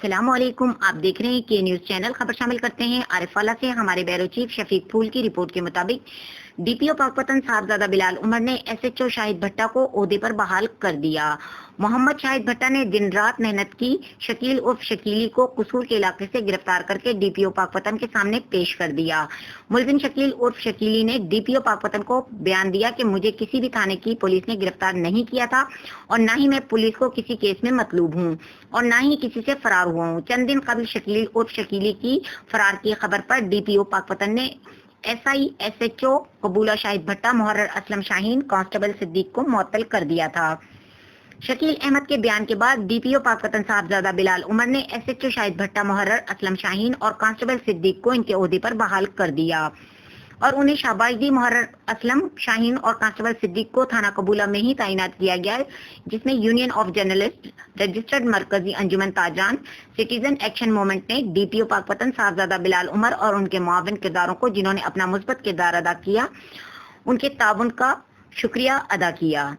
السلام علیکم، آپ دیکھ رہے ہیں کہ نیوز چینل خبر شامل کرتے ہیں۔ عارف والا سے ہمارے بیورو چیف شفیق پھول کی رپورٹ کے مطابق ڈی پی او پاکپتن صاحبزادہ بلال عمر نے ایس ایچ او شاہد بھٹہ کو عہدے پر بحال کر دیا۔ محمد شاہد بھٹہ نے دن رات محنت کی شکیل عرف شکیلی کو قصور کے علاقے سے گرفتار کر کے ڈی پی او پاکپتن کے سامنے پیش کر دیا۔ ملزم شکیل عرف شکیلی نے ڈی پی او پاکپتن کو بیان دیا کہ مجھے کسی بھی تھانے کی پولیس نے گرفتار نہیں کیا تھا اور نہ ہی میں پولیس کو کسی کیس میں مطلوب ہوں اور نہ ہی کسی سے فرار ہوا ہوں۔ چند دن قبل شکیل عرف شکیلی کی فرار کی خبر پر ڈی پی او پاکپتن نے S I S H O Qabula Shahid Bhatta, محرر اسلم شاہین، کانسٹیبل صدیق کو معطل کر دیا تھا۔ شکیل احمد کے بیان کے بعد ڈی پی او پاکپتن صاحبزادہ بلال عمر نے ایس ایچ او شاہد بھٹہ، محرر اسلم شاہین اور کانسٹیبل صدیق کو ان کے عہدے پر بحال کر دیا اور انہیں شاباش دی۔ محرر اسلم شاہین اور کانسٹیبل صدیق کو تھانہ قبولہ میں ہی تعینات کیا گیا، جس میں یونین آف جرنلسٹ، رجسٹرڈ مرکزی انجمن تاجران، سٹیزن ایکشن موومنٹ نے ڈی پی او پاکپتن صاحبزادہ بلال عمر اور ان کے معاون کرداروں کو، جنہوں نے اپنا مثبت کردار ادا کیا، ان کے تعاون کا شکریہ ادا کیا۔